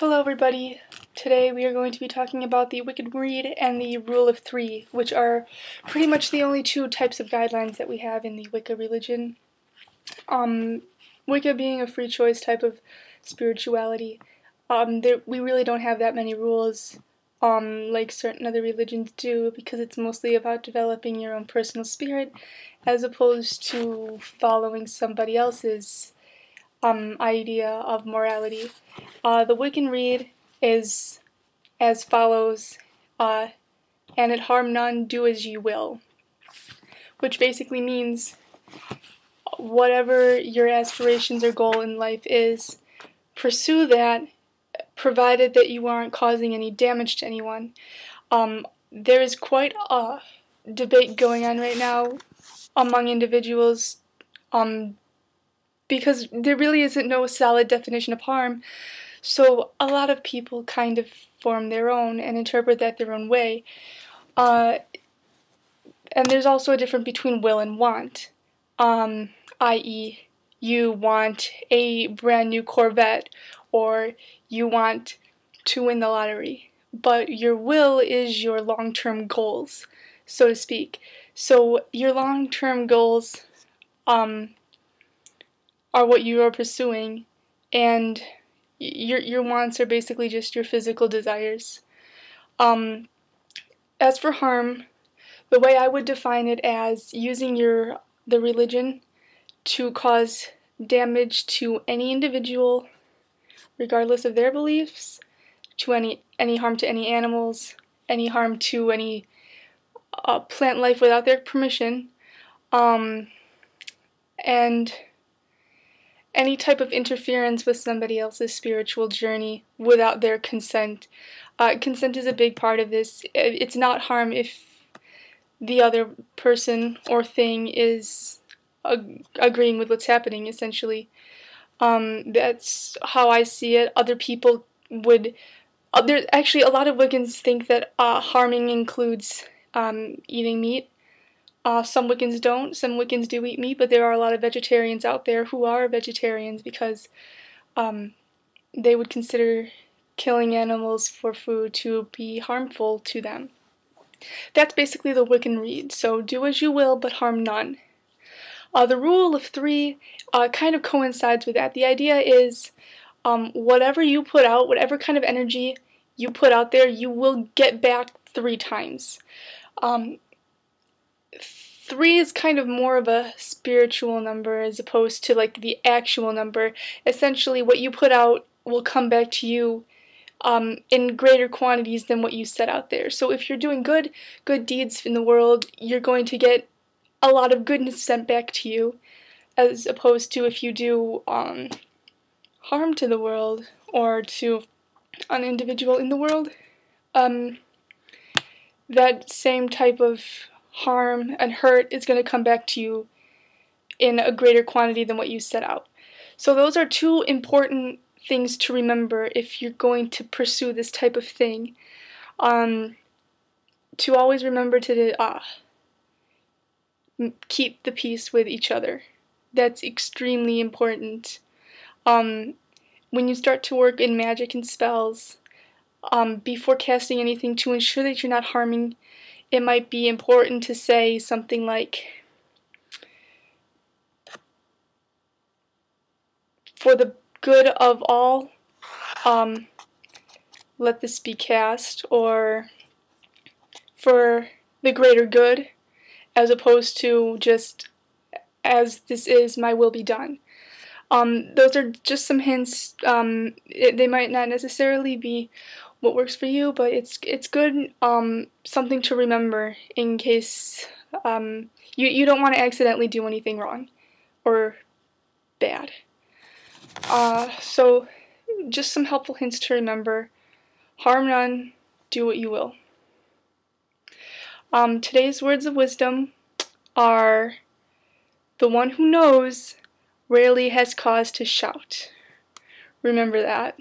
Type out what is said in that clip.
Hello everybody. Today we are going to be talking about the Wiccan Rede and the Rule of Three, which are pretty much the only two types of guidelines that we have in the Wicca religion. Wicca being a free choice type of spirituality, we really don't have that many rules like certain other religions do, because it's mostly about developing your own personal spirit as opposed to following somebody else's idea of morality. The Wiccan Rede is as follows, and it harm none, do as ye will, which basically means whatever your aspirations or goal in life is, pursue that, provided that you aren't causing any damage to anyone. There is quite a debate going on right now among individuals, because there really isn't no solid definition of harm, so a lot of people kind of form their own and interpret that their own way. And there's also a difference between will and want, i.e. you want a brand new Corvette or you want to win the lottery, but your will is your long-term goals, so to speak. So your long-term goals are what you are pursuing, and your wants are basically just your physical desires. As for harm, the way I would define it as using the religion to cause damage to any individual, regardless of their beliefs, to any harm to any animals, any harm to any plant life without their permission, and any type of interference with somebody else's spiritual journey without their consent. Consent is a big part of this. It's not harm if the other person or thing is agreeing with what's happening, essentially. That's how I see it. Other people would... actually, a lot of Wiccans think that harming includes eating meat. Some Wiccans don't. Some Wiccans do eat meat, but there are a lot of vegetarians out there who are vegetarians because they would consider killing animals for food to be harmful to them. That's basically the Wiccan Rede, so do as you will, but harm none. The Rule of Three kind of coincides with that. The idea is whatever you put out, whatever kind of energy you put out there, you will get back 3 times. 3 is kind of more of a spiritual number as opposed to like the actual number. Essentially, what you put out will come back to you in greater quantities than what you set out there. So if you're doing good deeds in the world, you're going to get a lot of goodness sent back to you, as opposed to if you do harm to the world or to an individual in the world, that same type of harm and hurt is going to come back to you in a greater quantity than what you set out. So those are 2 important things to remember if you're going to pursue this type of thing. To always remember to keep the peace with each other. That's extremely important. When you start to work in magic and spells, before casting anything, to ensure that you're not harming, it might be important to say something like, for the good of all, let this be cast, or for the greater good, as opposed to just, as this is, my will be done. Those are just some hints. They might not necessarily be what works for you, but it's good, something to remember in case you don't want to accidentally do anything wrong or bad. So just some helpful hints to remember. Harm none, do what you will. Today's words of wisdom are, the one who knows rarely has cause to shout. Remember that.